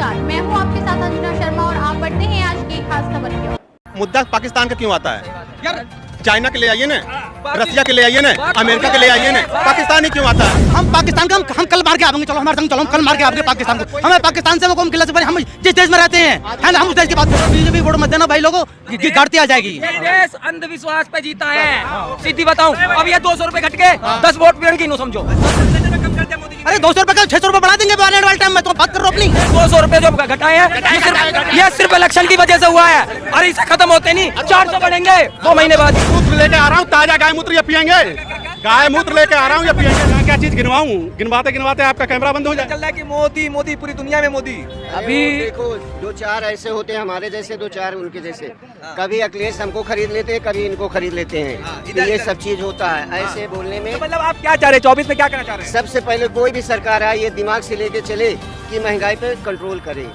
नमस्कार, मैं हूं आपके साथ अंजना शर्मा और आप बढ़ते हैं आज की खास खबर की ओर। मुद्दा पाकिस्तान का क्यों आता है यार? चाइना के ले आइए ना, रसिया के ले आइए ना, अमेरिका के ले आइए ना, पाकिस्तान ही क्यों आता है? हम पाकिस्तान का हम कल मार के आएंगे, चलो हमारे संग चलो, हम कल मार के आएंगे पाकिस्तान को। हमें पाकिस्तान से वो कौन खिला से, हम जिस देश में रहते हैं है ना, हम उस देश की बात करें। बीजेपी वोट मत देना भाई लोगों, गाड़ती आ जाएगी। देश अंधविश्वास पे जीता है, सीधी बताऊं। अब ये 200 रुपए घट के 10 वोट भी गिनो समझो। अरे 200 रुपए का 600 रुपए बढ़ा देंगे आने वाले टाइम में, तो बात कर रहा हूं अपनी। 200 रुपए जो घटाए हैं ये सिर्फ इलेक्शन की वजह से हुआ है, और इसे खत्म होते नहीं 400 बढ़ेंगे 2 महीने बाद। मूत्र लेके आ रहा हूँ, ताजा गाय मूत्र ये पियेंगे, गाय मूत्र लेके आ रहा हूँ ये पियेंगे। क्या चीज गिनवाऊं? गिनवाते गिनवाते आपका कैमरा बंद हो जाए। चल रहा है कि मोदी मोदी पूरी दुनिया में मोदी। अभी देखो 2-4 ऐसे होते हैं हमारे जैसे, 2-4 उनके जैसे। कभी अखिलेश हमको खरीद लेते हैं, कभी इनको खरीद लेते हैं, तो ये सब चीज होता है ऐसे बोलने में। मतलब आप क्या चाह रहे हैं 24 में, क्या करना चाह रहे हैं? सबसे पहले कोई भी सरकार आए ये दिमाग से लेके चले कि महंगाई पे कंट्रोल करे।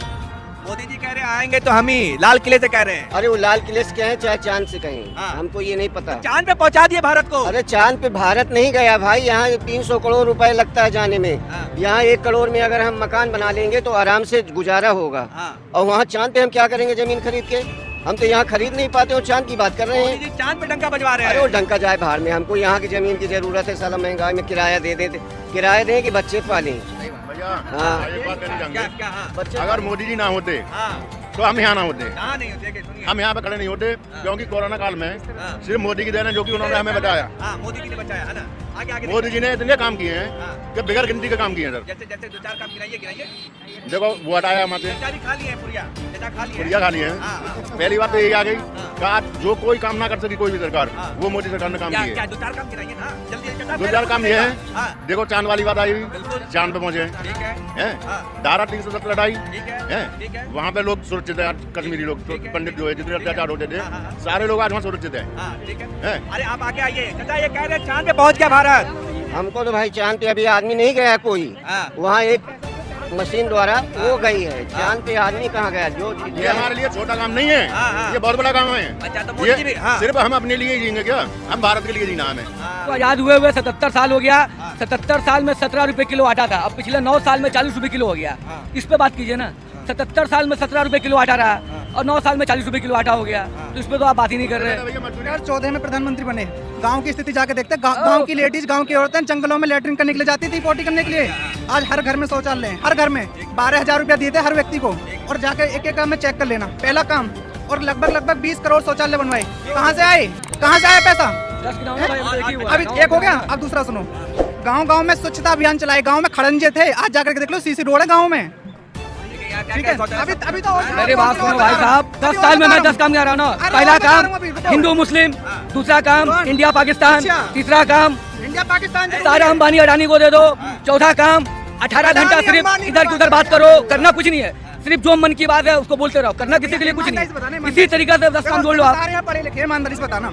मोदी जी कह रहे हैं आएंगे तो हम ही लाल किले से कह रहे हैं। अरे वो लाल किले से कहें चाहे चांद से कहें, हमको ये नहीं पता। चांद पे पहुंचा दिए भारत को। अरे चांद पे भारत नहीं गया भाई, यहाँ 300 करोड़ रुपए लगता है जाने में। यहाँ 1 करोड़ में अगर हम मकान बना लेंगे तो आराम से गुजारा होगा। और वहाँ चांद पे हम क्या करेंगे जमीन खरीद के? हम तो यहाँ खरीद नहीं पाते और चांद की बात कर रहे हैं। चांद पे डंका बजवा रहे हैं। अरे वो डंका जाए बाहर में, हमको यहाँ की जमीन की जरूरत है। साला महंगाई में किराया दे देते, किराया दें कि बच्चे पालें। हाँ, एक बात कहना चाहेंगे, अगर मोदी जी ना होते तो हम यहाँ ना होते, हम यहाँ पे खड़े नहीं होते, क्योंकि कोरोना काल में सिर्फ मोदी की देन है जो कि उन्होंने हमें बताया। मोदी जी ने बचाया है ना। आगे मोदी जी ने इतने काम किए हैं कि बगैर गिनती के काम किए हैं सर। जैसे 2-4 काम गिनाइए। देखो वो हटाया हमारे खा लिए पुरिया खा लिए हैं। पहली बात तो यही आ गई कि जो कोई काम ना कर सकी कोई भी सरकार, वो मोदी सरकार ने काम किया। 2-4 काम गिनाइए ना जल्दी। 2-4 काम ये है, देखो चांद वाली बात आई हुई, चांद पे पहुंचे हैं, धारा 370 लड़ाई है, वहाँ पे लोग सुरक्षित है। कश्मीरी लोग, पंडित जो है जितने अत्याचार होते थे, सारे लोग आज वहाँ सुरक्षित है। अरे आप आगे आइए, ये कह रहे चांद पे पहुँच गया भारत। हमको तो भाई चांद पे अभी आदमी नहीं गया कोई, वहाँ एक मशीन द्वारा वो गई है। चांद पे आदमी कहाँ गया? जो ये हमारे लिए छोटा काम नहीं है, ये बहुत बड़ा काम है। अच्छा, तो ये सिर्फ हम अपने लिए जिएंगे क्या? हम भारत के लिए जीना हमें। तो आजाद हुए 77 साल हो गया। 77 साल में 17 रुपए किलो आटा था, अब पिछले 9 साल में 40 रुपए किलो हो गया। इस पे बात कीजिए ना। 77 साल में 17 रुपए किलो आटा रहा और 9 साल में 40 रुपए किलो आटा हो गया, तो इस पे तो आप बात ही नहीं कर रहे। 2014 में प्रधानमंत्री बने, गांव की स्थिति जाके देखते, गांव की लेडीज, गांव की औरतें जंगलों में लेटरिन करने के लिए जाती थी, पोटी करने के लिए। आज हर घर में शौचालय है, हर घर में 12,000 रुपया दिए थे हर व्यक्ति को, और जाके एक एक में चेक कर लेना, पहला काम। और लगभग 20 करोड़ शौचालय बनवाए। कहाँ से आए पैसा? अभी एक हो गया। अब दूसरा सुनो, गाँव में स्वच्छता अभियान चलाए, गाँव में खड़ंजे थे, आज जाकर के देख लो सीसी रोड है गाँव में। ठीक है, अभी तो मेरी बात सुनो भाई साहब, 10 साल में मैं 10 काम कर रहा हूँ ना। पहला काम हिंदू मुस्लिम, दूसरा काम इंडिया पाकिस्तान, तीसरा काम इंडिया पाकिस्तान सारा अंबानी अडानी को दे दो, चौथा काम 18 घंटा सिर्फ इधर की उधर बात करो, करना कुछ नहीं है, सिर्फ जो मन की बात है उसको बोलते रहो, करना किसी के लिए कुछ नहीं। इसी तरीके से 10 काम जोड़ लो आप। पढ़े लिखे ईमानदारी से बताना,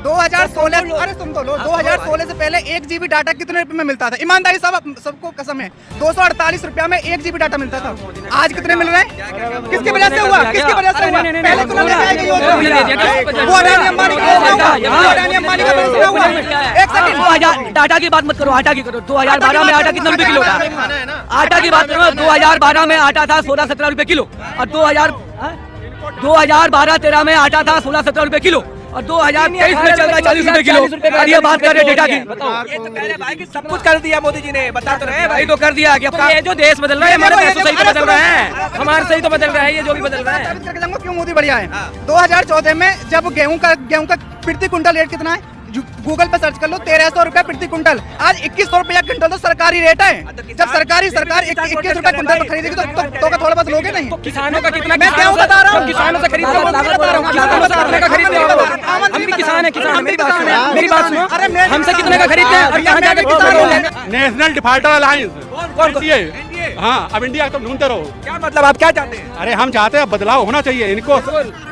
2016 अरे सुन तो लो, 2016 से पहले 1 GB डाटा कितने रुपए में मिलता था? ईमानदारी सबको कसम है, 248 रुपया में 1 GB डाटा मिलता था। आज कितने मिल रहे हैं? किसकी वजह से हुआ? किसकी वजह से हुआ? पहले तो वो अडानी अंबानी का डाटा की बात मत करो, आटा की करो। 2012 में आटा कितना रुपए किलो था? आटा की बात करो। 2012 में आटा था 16-17 रुपए किलो, और 2012-13 में आटा था 16-17 रुपए किलो, और 2023 में चल रहा है 40 रुपए किलो। और ये बात कर रहे डेटा की, ये तो कह रहे भाई कि सब कुछ कर दिया मोदी जी ने, बता तो रहे भाई। तो कर दिया कि ये जो देश बदल रहा है हमारे पैसों से ही तो बदल रहा है, हमारे से ही तो बदल रहा है ये जो भी बदल रहा है। क्यों मोदी बढ़िया है? 2014 में जब गेहूं का प्रति कुंटल रेट कितना है? गूगल पे सर्च कर लो, 1300 रुपए प्रति कुंटल। आज 2100 रुपया क्विंटल तो सरकारी रेट है। जब सरकार 21 रुपए कुंटल पर खरीदेगी तो थोड़ा बहुत लोगे नहीं? किसानों का कितना? मैं क्या बता रहा हूँ, किसानों से खरीदते हो, हम भी किसान है, किसान मेरी बात सुनो, हमसे कितने का खरीदते हैं और कहाँ जाकर किसान? नेशनल डिफाल्टर अलायंस, हाँ अब इंडिया तुम ढूंढते रहो। क्या मतलब आप क्या चाहते हैं? अरे हम चाहते हैं बदलाव होना चाहिए, इनको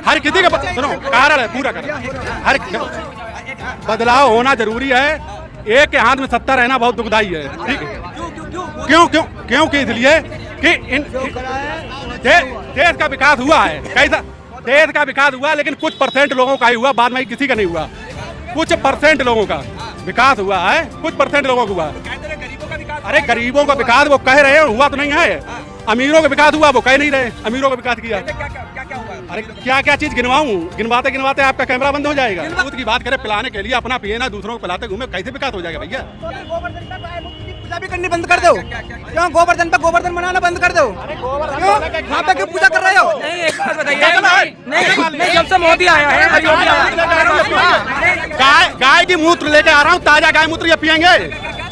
हर किसी का सुनो कारण है पूरा कर, हर बदलाव होना जरूरी है। एक के हाथ में सत्ता रहना बहुत दुखदाई है, ठीक है? क्यों इसलिए कि देश का विकास हुआ है। कैसा देश का विकास हुआ, लेकिन कुछ % लोगों का ही हुआ, बाद में किसी का नहीं हुआ। कुछ % लोगों का विकास हुआ है, कुछ % लोगों का हुआ। अरे गरीबों का विकास वो कह रहे हैं, हुआ तो नहीं है। अमीरों का विकास हुआ वो कह नहीं रहे, अमीरों का विकास किया। अरे क्या क्या चीज गिनवाऊं, गिनवाते गिनवाते आपका कैमरा बंद हो जाएगा। दूध की बात करें पिलाने के लिए, अपना पिए ना दूसरों को पिलाते घूमे, कैसे विकास हो जाएगा भैया? पूजा भी करनी बंद कर दो, क्यों गोवर्धन पे गोवर्धन बनाना बंद कर दो, क्यों वहाँ पे क्यों पूजा कर रहे हो? नहीं एक बात बताइए, नहीं जब से मोदी आया है, योगी आया है, गाय की मूत्र लेके आ रहा हूँ, ताजा गाय मूत्र ये पियेंगे,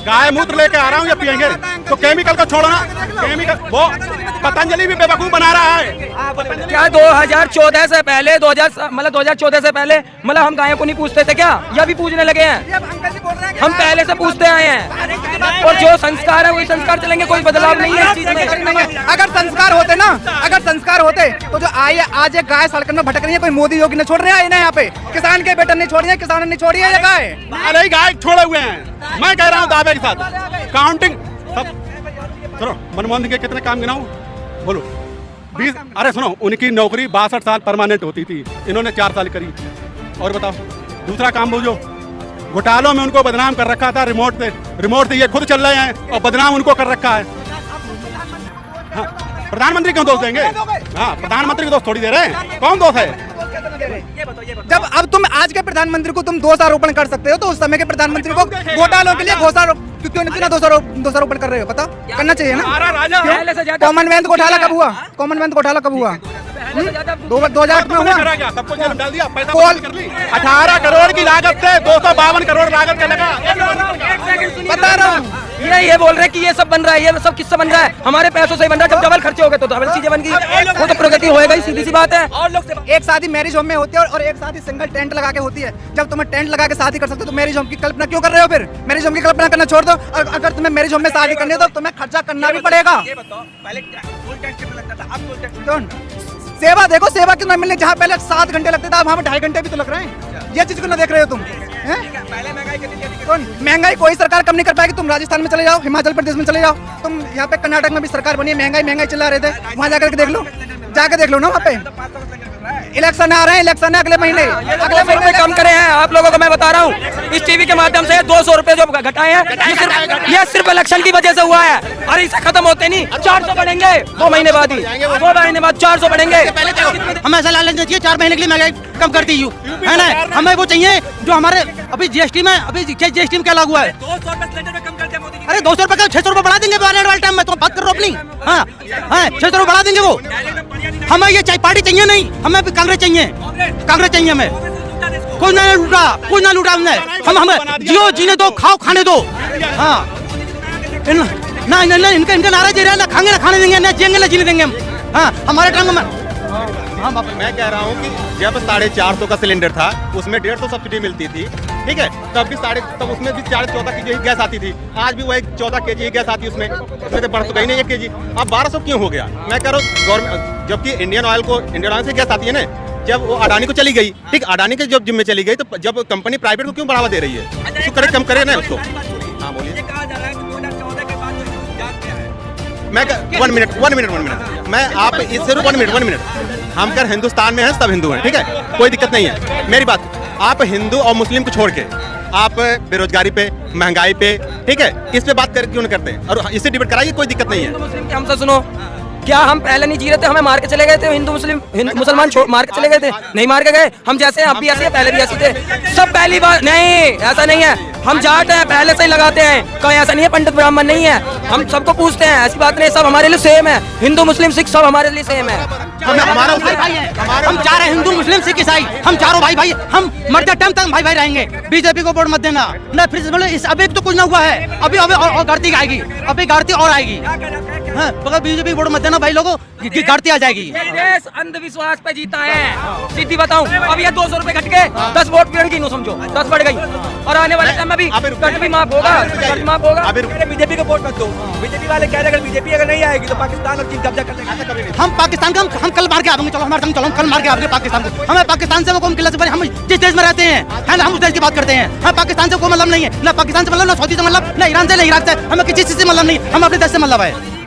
गाय मूत्र लेके आ रहा हूँ ये पियेंगे। तो केमिकल को छोड़ना, केमिकल वो पतंजलि भी बेवकूफ बना रहा है। क्या 2014 से पहले 2014 से पहले मतलब हम गायों को नहीं पूछते थे क्या? या भी पूछने लगे हैं? हम पहले से पूछते आए हैं, और जो संस्कार है वही संस्कार चलेंगे, कोई बदलाव नहीं है इस चीज में। अगर संस्कार होते ना, अगर संस्कार होते तो जो आए आज एक गाय सड़क में भटक रही है, कोई मोदी योगी ने छोड़ रहे हैं ना, यहाँ पे किसान के बेटे ने छोड़ी है, किसान ने छोड़ी है ये गाय। अरे गाय छोड़े हुए हैं, मैं कह रहा हूँ दावे के साथ। काउंटिंग सब सुनो, मनमोहन सिंह के कितने काम गिनाऊं बोलो? 20। अरे सुनो, उनकी नौकरी 62 साल परमानेंट होती थी, इन्होंने 4 साल करी। और बताओ दूसरा काम बोलो, घोटालों में उनको बदनाम कर रखा था रिमोट से ये खुद चल रहे हैं और बदनाम उनको कर रखा है। हाँ, प्रधानमंत्री क्यों दोष देंगे? हाँ, प्रधानमंत्री को दोष थोड़ी दे रहे हैं, कौन दोष है? जब अब तुम आज के प्रधानमंत्री को तुम दोषारोपण कर सकते हो, तो उस समय के प्रधानमंत्री को घोटालों के लिए क्यों नहीं दोषारोपण कर रहे हो? पता करना चाहिए ना। कॉमनवेल्थ घोटाला कब हुआ? कॉमनवेल्थ घोटाला कब हुआ? 2008 में हुआ। सबको जेल में डाल दिया, पैसा कर ली। 18 करोड़ की लागत से 252 करोड़ लागत का लगा। बता रहा हूँ, ये बोल रहे हैं कि ये सब बन रहा है, ये सब किससे बन रहा है? हमारे पैसों से ही बन रहा है। जब डबल खर्चे हो गए तो डबल चीजें बन गई, वो तो प्रगति होएगा ही, सीधी सी बात है। एक शादी मैरिज होम में होती है और एक शादी सिंगल टेंट लगा के होती है। जब तुम्हें टेंट लगा के शादी कर सकते हो तो मैरिज होम की कल्पना क्यों कर रहे हो? फिर मैरिज होम की कल्पना करना छोड़ दो, और अगर तुम्हें मैरिज होम में शादी करनी है तो तुम्हें खर्चा करना भी पड़ेगा। सेवा देखो, सेवा क्यों नहीं मिलनी? जहाँ पहले 7 घंटे लगते थे, वहाँ पे 2.5 घंटे भी तो लग रहे हैं। ये चीज क्यों ना देख रहे हो तुम? महंगाई कोई सरकार कम नहीं कर पाएगी। तुम राजस्थान में चले जाओ, हिमाचल प्रदेश में चले जाओ, तुम यहाँ पे कर्नाटक में भी सरकार बनी है, महंगाई चिल्ला रहे थे, वहाँ जाकर देख लो, ना वहाँ पे इलेक्शन आ रहे हैं, इलेक्शन है अगले महीने कम करे हैं। आप लोगों को मैं बता रहा हूँ, इस टीवी के माध्यम से 200 रुपए जो घटाए हैं, ये सिर्फ इलेक्शन की वजह से हुआ है। अरे इसे खत्म होते नहीं, 400 बढ़ेंगे 2 महीने बाद ही, 2 महीने बाद 400 बढ़ेंगे। हमें ऐसा लालच नहीं चाहिए 4 महीने के लिए महंगाई कम कर दी है ना। हमें वो चाहिए जो हमारे अभी जीएसटी में, अभी जीएसटी में क्या लागू है? 200 रुपए सिलेंडर में कम कर दिया मोदी जी। अरे 200 रुपए का 600 रुपए बढ़ा देंगे आने वाले टाइम में, तो बात कर रहे हो अपनी? हाँ, 600 रुपए बढ़ा देंगे वो। हमें ये पार्टी चाहिए नहीं, हमें भी कांग्रेस चाहिए, कांग्रेस चाहिए हमें। कोई ना लूटा हमने, हमें जियो जीने दो, खाओ खाने दो। हाँ, ना इनका नारा दे रहा है, ना खाएंगे ना खाने देंगे, ना जिएंगे ना जीने देंगे हम। हाँ, हमारे टाइम में। हाँ, मैं कह रहा हूँ कि जब 450 का सिलेंडर था उसमें 150 सब्सिडी मिलती थी, ठीक है, तब उसमें भी 14 केजी गैस आती थी। आज भी वही 14 केजी गैस आती है, उसमें तो बढ़ तो गई नहीं 1 केजी। अब 1200 क्यों हो गया? मैं कह रहा हूँ गवर्नमेंट, जबकि इंडियन ऑयल से गैस आती है ना, जब वो अडानी को चली गई, ठीक, अडानी के जब जिम्मे चली गई, तो जब कंपनी प्राइवेट को क्यों बढ़ावा दे रही है? उसको करे कम करे ना उसको। हाँ बोलिए। मैं 1 मिनट मैं आप इससे 1 मिनट हम कर हिंदुस्तान में हैं, सब हिंदू हैं, ठीक है, कोई दिक्कत नहीं है। मेरी बात, आप हिंदू और मुस्लिम को छोड़ के आप बेरोजगारी पे, महंगाई पे, ठीक है, इस पे बात क्यों नहीं करते? और इससे डिबेट कराइए, कोई दिक्कत नहीं है। हमसे सुनो, क्या हम पहले नहीं जी रहे थे? हमें मार के चले गए थे हिंदू मुसलमान मार के चले गए थे? नहीं मार के गए, हम जैसे हैं अब भी ऐसे हैं, पहले भी ऐसे थे। सब पहली बार नहीं, ऐसा नहीं है। हम जाट हैं, पहले से ही लगाते हैं, कोई ऐसा नहीं है पंडित ब्राह्मण नहीं है, हम सबको पूछते हैं, ऐसी बात नहीं। सब हमारे लिए सेम है, हिंदू मुस्लिम सिख सब हमारे लिए सेम है। हमारा भाई है, हम 4 हिंदू मुस्लिम सिख ईसाई, हम चारों भाई, हम मरते टाइम तक भाई रहेंगे। बीजेपी को वोट मत देना ना, फिर बोले इस अभी तो कुछ ना हुआ है, अभी और गारती आएगी, अभी गारती और आएगी। हाँ, मगर बीजेपी वोट मत देना भाई लोगों, गारती आ जाएगी। देश अंधविश्वास पे जीता है, सीधी बताऊं। अब ये 200 रुपए घट के 10 वोट बढ़ गई, समझो 10 बढ़ गई, और आने वाले टाइम में भी कट भी माफ होगा, कट माफ होगा। बीजेपी को वोट मत दो। बीजेपी वाले कह रहे हैं बीजेपी अगर नहीं आएगी तो पाकिस्तान और चीन कब्जा कर लेंगे। हम पाकिस्तान का हम कल मार के आएंगे, चलो हमारे संग चलो, कल मार के आएंगे पाकिस्तान को। हमें पाकिस्तान से वो कौन किला से, हम जिस देश में रहते हैं, है ना, हम उस देश की बात करते हैं। हम पाकिस्तान से कोई मतलब नहीं है, ना पाकिस्तान से मतलब, ना सऊदी से मतलब, ना ईरान से, ना इराक से, हमें किसी चीज से मतलब नहीं, हम अपने देश से मतलब है।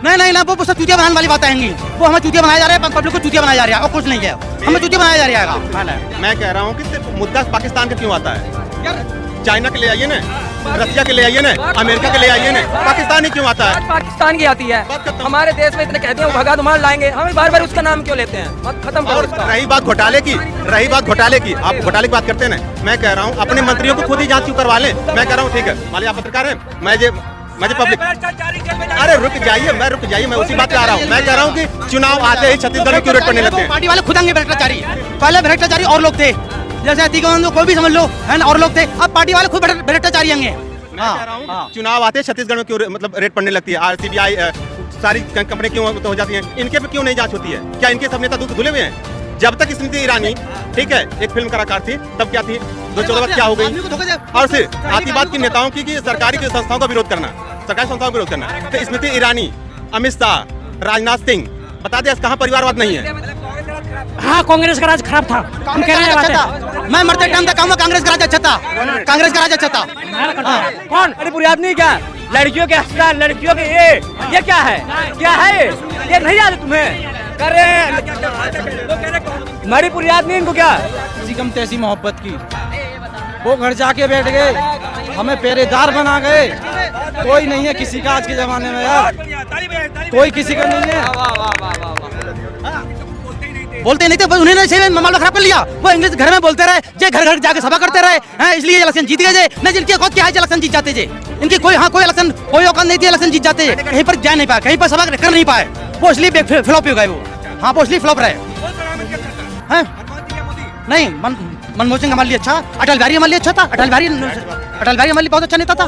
नहीं ना, वो सब चूतिया बनाने वाली बातें आएंगी, वो हमें चूतिया बनाया जा रहा है, पब्लिक को चूतिया बनाया जा रहा है, और कुछ नहीं है, हमें चूतिया बनाया जा रहा है। मैं कह रहा हूँ कि सिर्फ मुद्दा पाकिस्तान का क्यों आता है? चाइना के ले आइए ना, रसिया के ले आइए ना, अमेरिका के ले आइए ना, पाकिस्तान ही क्यों आता है? पाकिस्तान की आती है। हमारे देश में इतने कहते हैं भगा मार लाएंगे, हमें बार बार उसका नाम क्यों लेते हैं? मत खत्म करो और उसका। रही बात घोटाले की, आप घोटाले की बात करते हैं ना, मैं कह रहा हूँ अपने मंत्रियों को खुद ही जांच क्यों करवा लें। मैं कह रहा हूँ ठीक है, मान लीजिए आप पत्रकार हैं, मैं पब्लिक, अरे रुक जाइए, मैं उसी बात पे आ रहा हूँ। मैं कह रहा हूँ कि चुनाव आते ही छत्तीसगढ़ में क्यों रेड पड़ने लगते हैं? पार्टी वाले खुद आएंगे भ्रष्टाचारी, पहले भ्रष्टाचारी और लोग थे, जैसे अतिक्रमण कोई भी समझ लो है ना, और लोग थे, अब पार्टी वाले खुद भ्रष्टाचारी आएंगे। मैं कह रहा हूँ चुनाव आते छत्तीसगढ़ में क्यों मतलब रेड पड़ने लगती है? आरसीबीआई सारी कंपनी क्यों हो जाती हैं? इनके पे क्यों नहीं जांच होती है? क्या इनके सब नेता धुले हुए हैं? जब तक स्मृति ईरानी ठीक है एक फिल्म कलाकार थी, तब क्या थी, 2014 बाद क्या हो गई? और फिर आती बात की नेताओं की कि सरकारी संस्थाओं का विरोध करना, सरकारी संस्थाओं का विरोध करना। तो स्मृति ईरानी, अमित शाह, राजनाथ सिंह, बता दे कहाँ परिवारवाद नहीं है? हाँ, कांग्रेस का राज खराब था। हम कह रहे हैं मैं मरते टाइम तक कहूँगा कांग्रेस का राज अच्छा था, कांग्रेस का राज अच्छा था। कौन मणिपुरी आदमी? क्या लड़कियों के अस्पताल, लड़कियों के ये क्या है? क्या है ये नहीं याद तुम्हें? कर रहे हैं मणिपुरी आदमी, इनको क्या किसी कम तैसी मोहब्बत की, वो घर जाके बैठ गए, हमें पहरेदार बना गए। कोई नहीं है किसी का आज के जमाने में यार, कोई किसी का नहीं है। बोलते नहीं थे, उन्होंने मामला खराब कर लिया। वो इंग्लिश घर में बोलते रहे, जे घर घर जाके सभा करते रहे हैं, इसलिए इलेक्शन जीत गए। न जिनकी औकात क्या है इलेक्शन जीत जाते जे, इनकी कोई इलेक्शन कोई औकात नहीं थी, इलेक्शन जीत जाते। कहीं पर जा नहीं पाए, कहीं पर सभा कर नहीं पाए, वो इसलिए फ्लॉप हो गए। वो हाँ, वो इसलिए फ्लॉप रहे हैं। नहीं, मनमोहन सिंह हमारे लिए अच्छा, अटल बिहारी हमारे लिए अच्छा था। अटल बिहारी हमारे लिए बहुत अच्छा नेता था।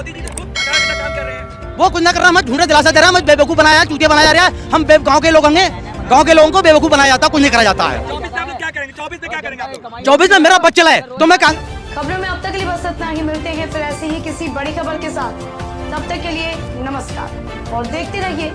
वो कुछ ना कर रहा, मैं झूठा दिलासा दे रहा, मैं बेवकूफ बनाया, चूतिया बनाया जा रहा है। हम गाँव के लोग होंगे, गाँव के लोगों को बेवकूफ बनाया जाता, कुछ नहीं करा जाता है। 24 में मेरा बच्चा है तो मैं खबरों में अब तक के लिए बस इतना ही। मिलते हैं फिर ऐसे ही किसी बड़ी खबर के साथ, तब तक के लिए नमस्कार और देखते रहिए